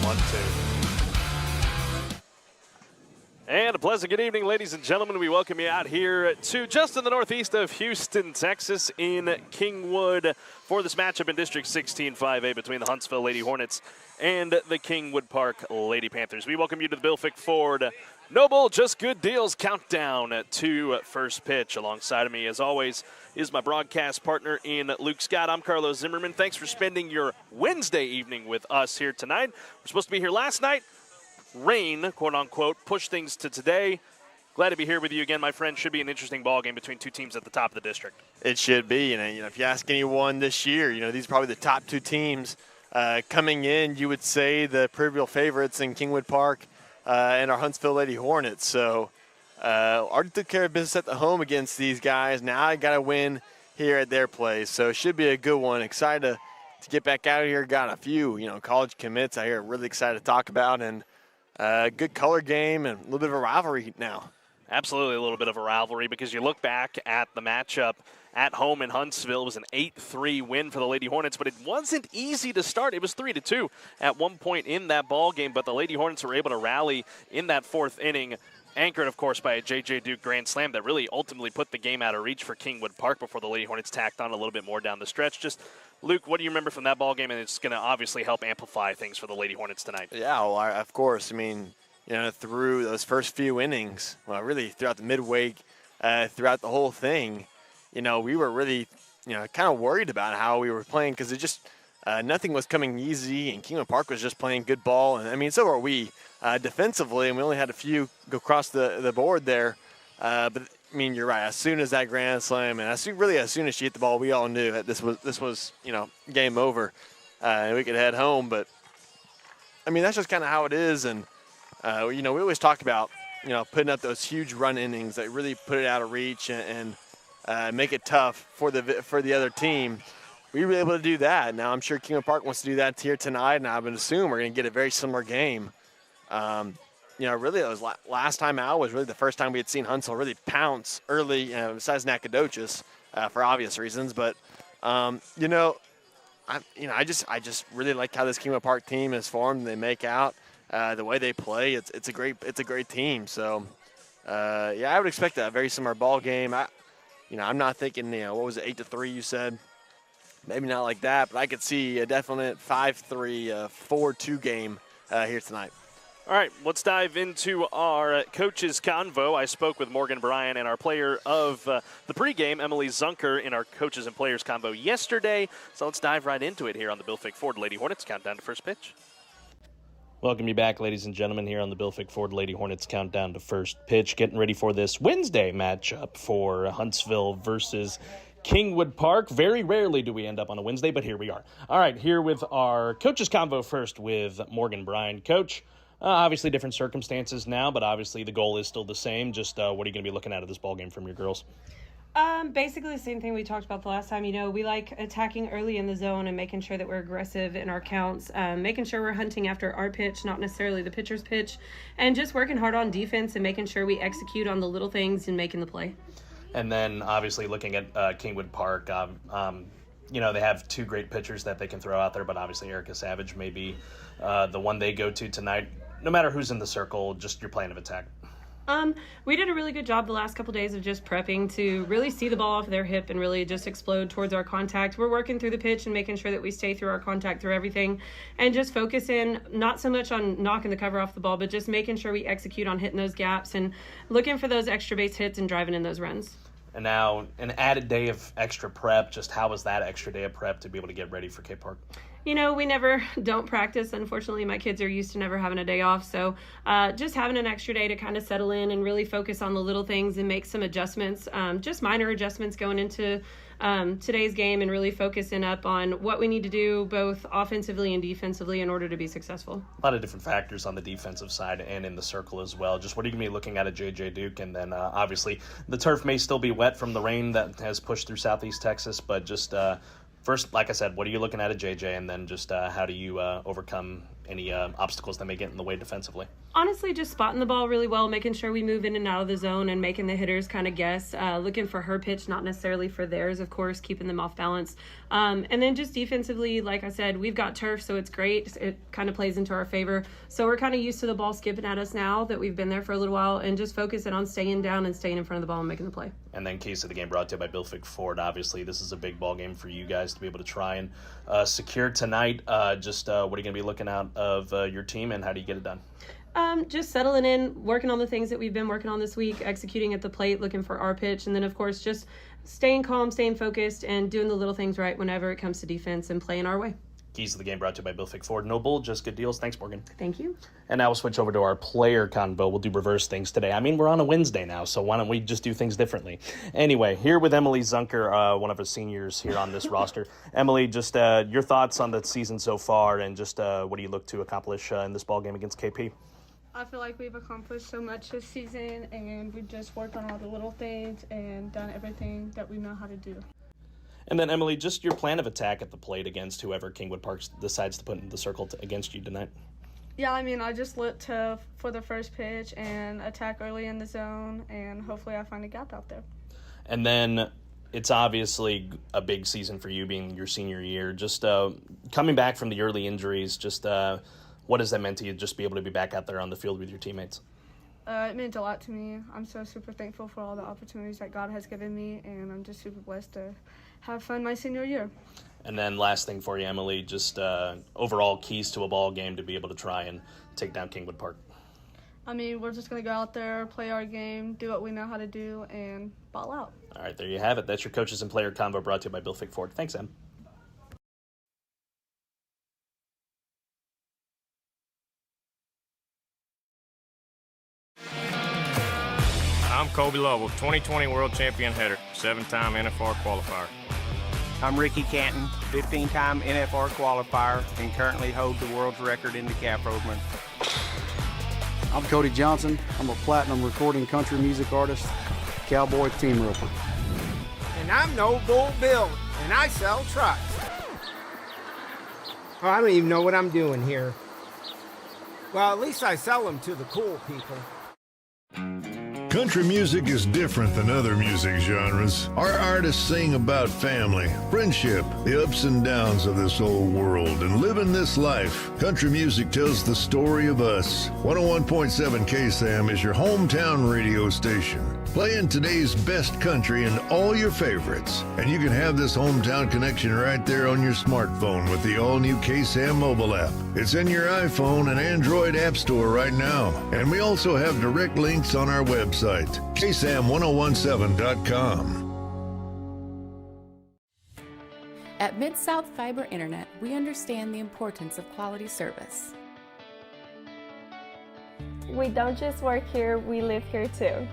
1-2. And a pleasant good evening, ladies and gentlemen. We welcome you out here to just in the northeast of Houston, Texas, in Kingwood for this matchup in District 16 5A between the Huntsville Lady Hornets and the Kingwood Park Lady Panthers. We welcome you to the Bill Fick Ford Noble Just Good Deals countdown to first pitch. Alongside of me, as always, is my broadcast partner in Luke Scott. I'm Carlos Zimmermann. Thanks for spending your Wednesday evening with us here tonight. We're supposed to be here last night. Rain, quote-unquote, pushed things to today. Glad to be here with you again, my friend. Should be an interesting ball game between two teams at the top of the district. It should be. And if you ask anyone this year, these are probably the top two teams coming in. You would say the proverbial favorites in Kingwood Park and our Huntsville Lady Hornets. So already took care of business at the home against these guys. Now I got to win here at their place. So it should be a good one. Excited to get back out here. Got a few, college commits out here. Really excited to talk about. And good color game and a little bit of a rivalry now. Absolutely a little bit of a rivalry because you look back at the matchup at home in Huntsville. It was an 8-3 win for the Lady Hornets, but it wasn't easy to start. It was 3-2 at one point in that ball game, but the Lady Hornets were able to rally in that fourth inning, anchored, of course, by a J.J. Duke grand slam that really ultimately put the game out of reach for Kingwood Park before the Lady Hornets tacked on a little bit more down the stretch. Just, Luke, what do you remember from that ball game? And it's going to obviously help amplify things for the Lady Hornets tonight. Yeah, well, of course. Through those first few innings, well, really throughout the midway, throughout the whole thing, we were really, kind of worried about how we were playing because it just nothing was coming easy, and Kingwood Park was just playing good ball. And, so were we defensively, and we only had a few go across the board there. But, you're right. As soon as that grand slam, and as soon as she hit the ball, we all knew that this was game over, and we could head home. But, that's just kind of how it is. And, we always talk about, putting up those huge run innings that really put it out of reach and make it tough for the other team. We were able to do that. Now, I'm sure Kingwood Park wants to do that here tonight, and I would assume we're going to get a very similar game. Really, it was last time out was really the first time we had seen Huntsville really pounce early, besides Nacogdoches, for obvious reasons. But, I just really like how this Kingwood Park team is formed. They make out the way they play. It's a great team. So, I would expect a very similar ball game. I'm not thinking, what was it, 8-3 you said? Maybe not like that, but I could see a definite 5-3, 4-2 game here tonight. All right, let's dive into our coaches convo. I spoke with Morgan Bryan and our player of the pregame, Emily Zunker, in our coaches and players convo yesterday. So let's dive right into it here on the Bill Fick Ford Lady Hornets Countdown to First Pitch. Welcome you back, ladies and gentlemen, here on the Bill Fick Ford Lady Hornets Countdown to First Pitch. Getting ready for this Wednesday matchup for Huntsville versus Kingwood Park. Very rarely do we end up on a Wednesday, but here we are. All right, here with our coaches convo first with Morgan Bryan. Coach, obviously different circumstances now, but obviously the goal is still the same. Just what are you going to be looking at this ball game from your girls? Basically the same thing we talked about the last time. We like attacking early in the zone and making sure that we're aggressive in our counts, making sure we're hunting after our pitch, not necessarily the pitcher's pitch, and just working hard on defense and making sure we execute on the little things and making the play. And then obviously looking at Kingwood Park, they have two great pitchers that they can throw out there, but obviously Erica Savage may be the one they go to tonight. No matter who's in the circle, just your plan of attack. We did a really good job the last couple days of just prepping to really see the ball off their hip and really just explode towards our contact. We're working through the pitch and making sure that we stay through our contact through everything and just focus in not so much on knocking the cover off the ball, but just making sure we execute on hitting those gaps and looking for those extra base hits and driving in those runs. And now an added day of extra prep. Just how was that extra day of prep to be able to get ready for K Park? We never don't practice. Unfortunately, my kids are used to never having a day off. So just having an extra day to kind of settle in and really focus on the little things and make some adjustments, just minor adjustments going into today's game and really focusing up on what we need to do both offensively and defensively in order to be successful. A lot of different factors on the defensive side and in the circle as well. Just what are you going to be looking at J.J. Duke? And then obviously the turf may still be wet from the rain that has pushed through southeast Texas, but just first, like I said, what are you looking at JJ? And then just how do you overcome any obstacles that may get in the way defensively? Honestly, just spotting the ball really well, making sure we move in and out of the zone and making the hitters kind of guess, looking for her pitch, not necessarily for theirs, of course, keeping them off balance. And then just defensively, like I said, we've got turf, so it's great. It kind of plays into our favor. So we're kind of used to the ball skipping at us now that we've been there for a little while, and just focusing on staying down and staying in front of the ball and making the play. And then case of the game brought to you by Bilfick Ford. Obviously, this is a big ball game for you guys to be able to try and secure tonight. What are you going to be looking out of your team, and how do you get it done? Just settling in, working on the things that we've been working on this week, executing at the plate, looking for our pitch, and then, of course, just staying calm, staying focused, and doing the little things right whenever it comes to defense and playing our way. Keys of the game brought to you by Bilfick Ford. No bull, just good deals. Thanks, Morgan. Thank you. And now we'll switch over to our player convo. We'll do reverse things today. I mean, we're on a Wednesday now, so why don't we just do things differently? Anyway, here with Emily Zunker, one of our seniors here on this roster. Emily, just your thoughts on the season so far, and just what do you look to accomplish in this ball game against KP? I feel like we've accomplished so much this season, and we've just worked on all the little things and done everything that we know how to do. And then, Emily, just your plan of attack at the plate against whoever Kingwood Park decides to put in the circle against you tonight. Yeah, I mean, I just look for the first pitch and attack early in the zone, and hopefully I find a gap out there. And then it's obviously a big season for you being your senior year. Just coming back from the early injuries, just what has that meant to you, just be able to be back out there on the field with your teammates? It meant a lot to me. I'm so super thankful for all the opportunities that God has given me, and I'm just super blessed to have fun my senior year. And then last thing for you, Emily, just overall keys to a ball game to be able to try and take down Kingwood Park. I mean, we're just going to go out there, play our game, do what we know how to do, and ball out. All right, there you have it. That's your coaches and player convo brought to you by Bilfick Ford. Thanks, Em. I'm Kobe Lovell, 2020 World Champion header, 7-time NFR qualifier. I'm Ricky Canton, 15-time NFR qualifier, and currently hold the world's record in decaf roadman. I'm Cody Johnson. I'm a platinum recording country music artist, cowboy team roper. And I'm No Bull Bill, and I sell trucks. Oh, I don't even know what I'm doing here. Well, at least I sell them to the cool people. Country music is different than other music genres. Our artists sing about family, friendship, the ups and downs of this old world, and living this life. Country music tells the story of us. 101.7 KSAM is your hometown radio station, playing today's best country and all your favorites. And you can have this hometown connection right there on your smartphone with the all-new KSAM mobile app. It's in your iPhone and Android app store right now. And we also have direct links on our website, ksam1017.com. At Mid-South Fiber Internet, we understand the importance of quality service. We don't just work here, we live here too.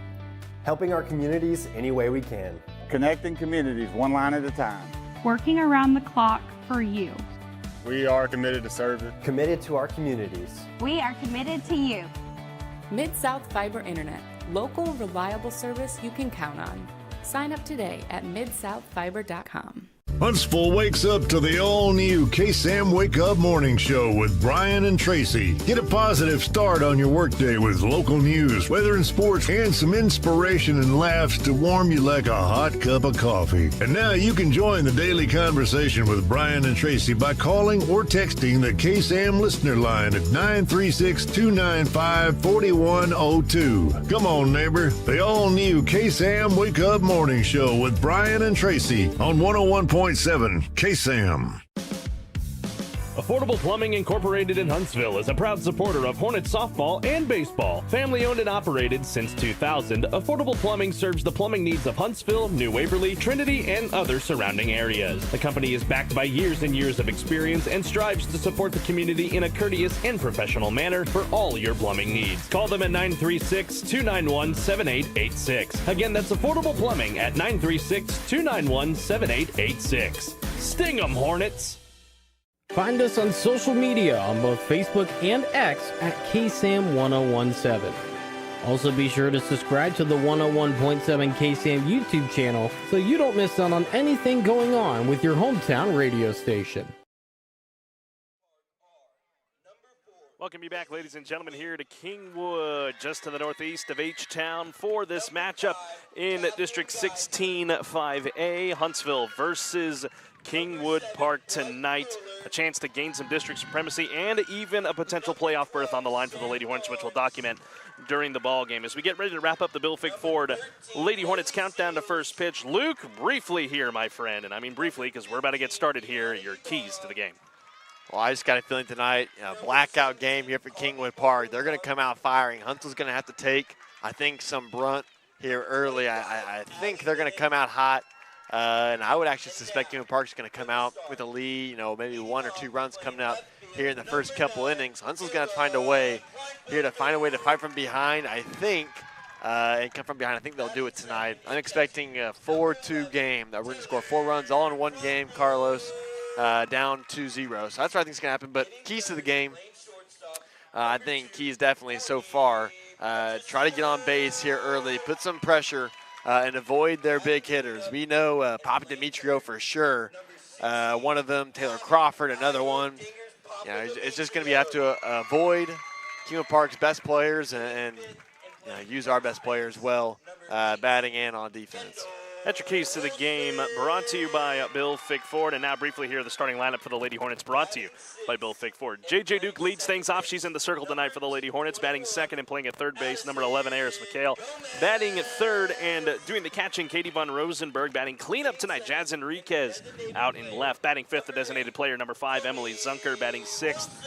Helping our communities any way we can. Connecting communities one line at a time. Working around the clock for you. We are committed to service. Committed to our communities. We are committed to you. Mid-South Fiber Internet. Local, reliable service you can count on. Sign up today at midsouthfiber.com. Huntsville wakes up to the all-new KSAM Wake Up Morning Show with Brian and Tracy. Get a positive start on your workday with local news, weather and sports, and some inspiration and laughs to warm you like a hot cup of coffee. And now you can join the daily conversation with Brian and Tracy by calling or texting the KSAM listener line at 936-295-4102. Come on, neighbor. The all-new KSAM Wake Up Morning Show with Brian and Tracy on 101.7 KSAM. Affordable Plumbing Incorporated in Huntsville is a proud supporter of Hornet softball and baseball. Family owned and operated since 2000, Affordable Plumbing serves the plumbing needs of Huntsville, New Waverly, Trinity, and other surrounding areas. The company is backed by years and years of experience and strives to support the community in a courteous and professional manner for all your plumbing needs. Call them at 936-291-7886. Again, that's Affordable Plumbing at 936-291-7886. Sting 'em, Hornets! Find us on social media on both Facebook and X at KSAM1017. Also be sure to subscribe to the 101.7 KSAM YouTube channel so you don't miss out on anything going on with your hometown radio station. Welcome you back, ladies and gentlemen, here to Kingwood, just to the northeast of H-Town for this matchup in District 16 5A. Huntsville versus Kingwood Park tonight. A chance to gain some district supremacy and even a potential playoff berth on the line for the Lady Hornets, which we'll document during the ball game. As we get ready to wrap up the Bill Fig Ford Lady Hornets countdown to first pitch, Luke, briefly here, my friend, and I mean briefly because we're about to get started here, your keys to the game. Well, I just got a feeling tonight, blackout game here for Kingwood Park. They're going to come out firing. Huntsville's going to have to take, I think, some brunt here early. I think they're going to come out hot, and I would actually suspect Kingwood Park's going to come out with a lead, maybe 1 or 2 runs coming up here in the first couple innings. Huntsville's going to find a way here to fight from behind, I think, and come from behind. I think they'll do it tonight. I'm expecting a 4-2 game. That we're going to score 4 runs all in one game, Carlos. Down 2-0. So that's what I think is going to happen. But keys to the game, I think keys definitely so far. Try to get on base here early, put some pressure, and avoid their big hitters. We know Papa Demetrio for sure. One of them, Taylor Crawford, another one. It's just going to be have to avoid Kingwood Park's best players and use our best players well, batting and on defense. That's your keys to the game, brought to you by Bill Fig Ford. And now briefly here, the starting lineup for the Lady Hornets, brought to you by Bill Fig Ford. J.J. Duke leads things off. She's in the circle tonight for the Lady Hornets, batting second and playing at third base. Number 11, Eris McHale, batting at third and doing the catching. Katie Von Rosenberg batting cleanup tonight. Jazz Enriquez out in left. Batting fifth, the designated player, number 5, Emily Zunker. Batting sixth,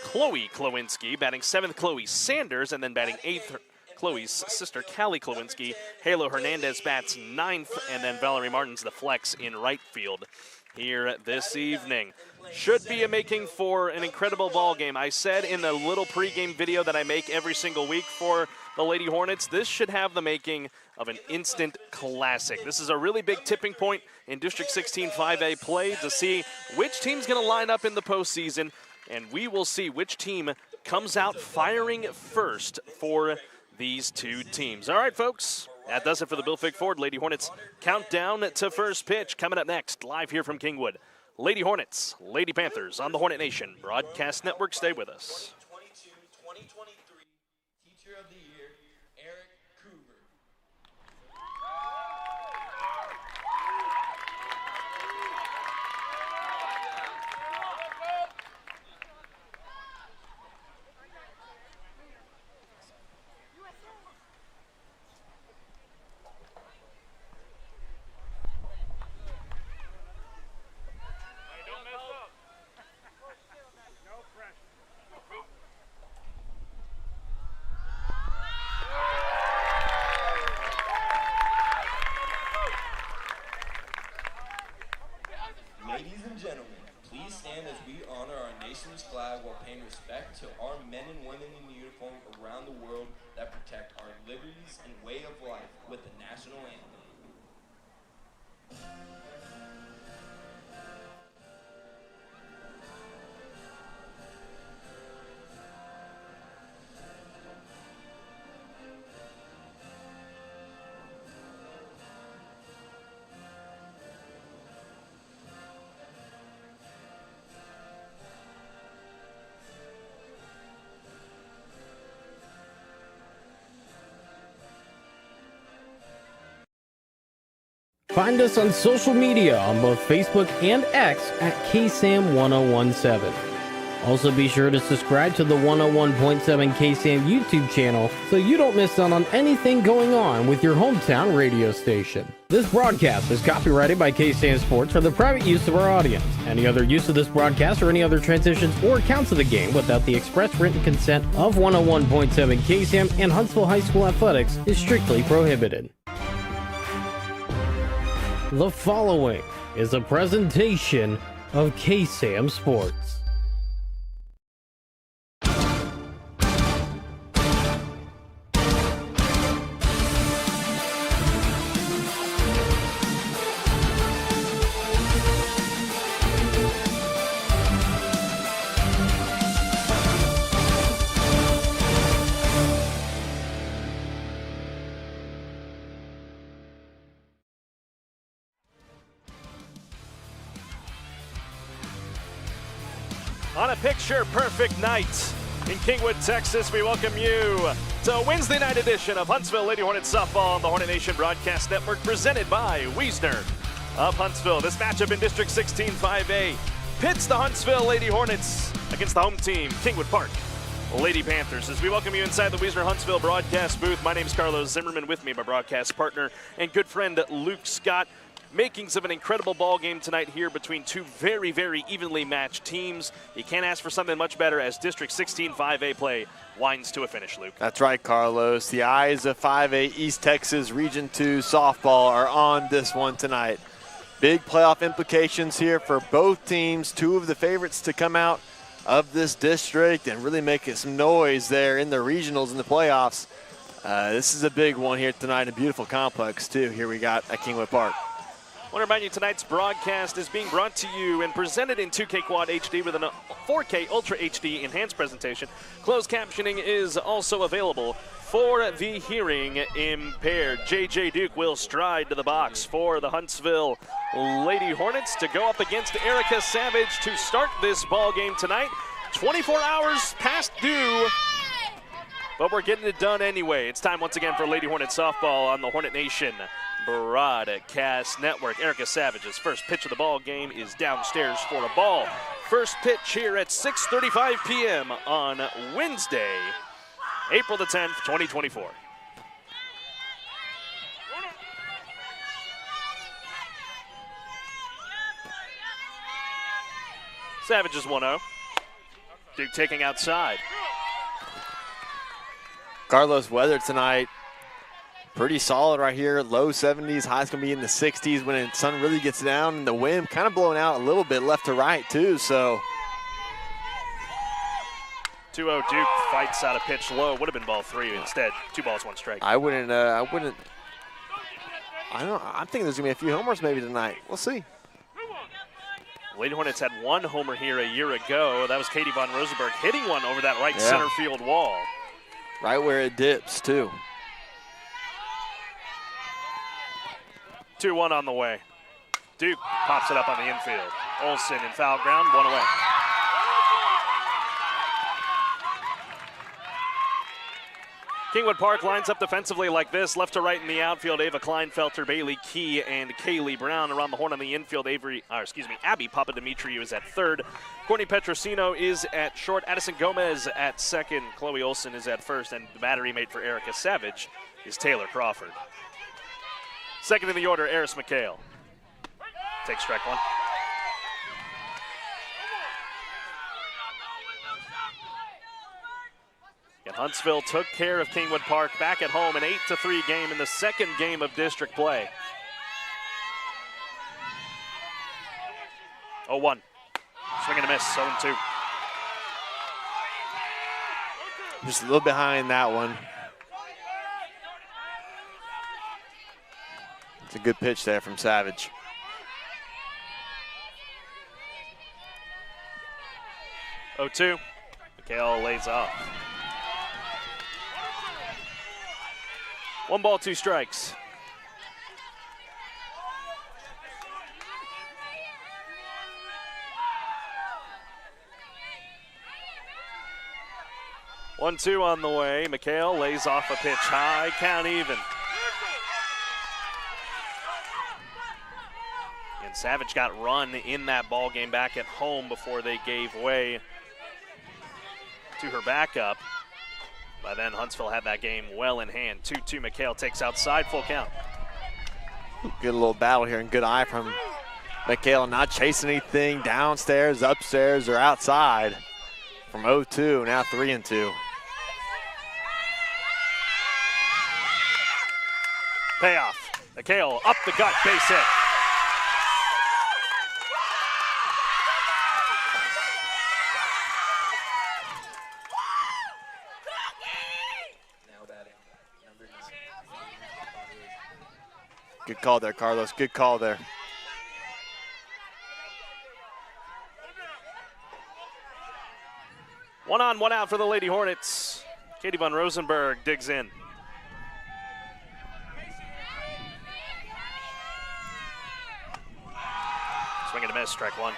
Chloe Klowinski. Batting seventh, Chloe Sanders. And then batting eighth, Chloe's sister, Callie Klowinski. Halo Hernandez bats ninth, and then Valerie Martin's the flex in right field here this evening. Should be a making for an incredible ball game. I said in the little pregame video that I make every single week for the Lady Hornets, this should have the making of an instant classic. This is a really big tipping point in District 16 5A play to see which team's going to line up in the postseason, and we will see which team comes out firing first for these two teams. All right, folks, that does it for the Bill Fig Ford Lady Hornets countdown to first pitch. Coming up next, live here from Kingwood, Lady Hornets, Lady Panthers on the Hornet Nation Broadcast Network. Stay with us. 2022-2023 Teacher of the Year, Eric Coover. Ladies and gentlemen, please stand as we honor our nation's flag while paying respect to our men and women in uniform around the world that protect our liberties and way of life with the national anthem. Find us on social media on both Facebook and X at KSAM-1017. Also be sure to subscribe to the 101.7 KSAM YouTube channel so you don't miss out on anything going on with your hometown radio station. This broadcast is copyrighted by KSAM Sports for the private use of our audience. Any other use of this broadcast or any other transitions or accounts of the game without the express written consent of 101.7 KSAM and Huntsville High School Athletics is strictly prohibited. The following is a presentation of KSAM Sports. On a picture-perfect night In Kingwood, Texas, we welcome you to a Wednesday night edition of Huntsville Lady Hornets softball on the Hornet Nation Broadcast Network, presented by Wiesner of Huntsville. This matchup in District 16 5A pits the Huntsville Lady Hornets against the home team, Kingwood Park Lady Panthers. As we welcome you inside the Wiesner Huntsville broadcast booth, my name is Carlos Zimmermann. With me, my broadcast partner and good friend Luke Scott. Makings of an incredible ball game tonight here between two very, very evenly matched teams. You can't ask for something much better as District 16 5A play winds to a finish, Luke. That's right, Carlos. The eyes of 5A East Texas Region 2 softball are on this one tonight. Big playoff implications here for both teams. Two of the favorites to come out of this district and really make some noise there in the regionals in the playoffs. This is a big one here tonight, a beautiful complex, too. Here we got at Kingwood Park. I want to remind you tonight's broadcast is being brought to you and presented in 2K Quad HD with a 4K Ultra HD enhanced presentation. Closed captioning is also available for the hearing impaired. J.J. Duke will stride to the box for the Huntsville Lady Hornets to go up against Erica Savage to start this ball game tonight. 24 hours past due, but we're getting it done anyway. It's time once again for Lady Hornet softball on the Hornet Nation Broadcast Network. Erica Savage's first pitch of the ball game is downstairs for a ball. First pitch here at 6:35 p.m. on Wednesday, April the 10th, 2024. Savage is 1-0. Duke taking outside. Carlos, weather tonight pretty solid right here. Low 70s, highs going to be in the 60s when the sun really gets down, and the wind kind of blowing out a little bit left to right too. So 2-0 Duke fights out a pitch low. Would have been ball 3 instead. 2 balls, 1 strike. I don't know. I'm thinking there's going to be a few homers maybe tonight. We'll see. Lady Hornets had 1 homer here a year ago. That was Katie von Rosenberg hitting one over that right center field wall. Right where it dips too. 2-1 on the way. Duke pops it up on the infield. Olsen in foul ground, 1 away. Kingwood Park lines up defensively like this. Left to right in the outfield, Ava Kleinfelter, Bailey Key, and Kaylee Brown. Around the horn on the infield, Abby Papadimitriou is at third. Courtney Petrosino is at short. Addison Gomez at second. Chloe Olsen is at first. And the battery mate for Erica Savage is Taylor Crawford. Second in the order, Eris McHale. Takes strike 1. And Huntsville took care of Kingwood Park back at home, an 8-3 game in the second game of district play. 0-1. Swing and a miss, 0-2. Just a little behind that one. It's a good pitch there from Savage. McHale lays off. 1 ball, 2 strikes. One, 2 on the way. McHale lays off a pitch high, count even. And Savage got run in that ball game back at home before they gave way to her backup. By then, Huntsville had that game well in hand. 2-2, McHale takes outside, full count. Good little battle here and good eye from McHale, not chasing anything downstairs, upstairs, or outside. From 0-2, now 3-2. Payoff. McHale up the gut, base hit. Good call there, Carlos. Good call there. One on, one out for the Lady Hornets. Katie von Rosenberg digs in. Swing and a miss, strike 1.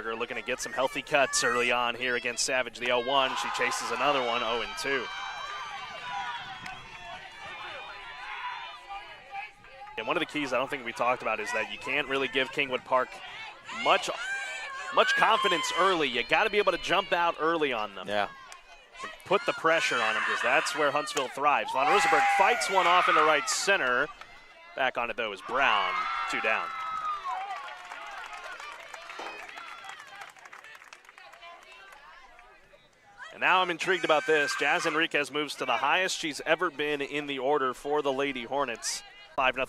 Berger looking to get some healthy cuts early on here against Savage, the 0-1. She chases another one, 0-2. And one of the keys I don't think we talked about is that you can't really give Kingwood Park much confidence early. You got to be able to jump out early on them. Yeah. And put the pressure on them, because that's where Huntsville thrives. Von Rosenberg fights one off into right center. Back on it, though, is Brown. 2 down. And now I'm intrigued about this. Jazz Enriquez moves to the highest she's ever been in the order for the Lady Hornets. 5-0.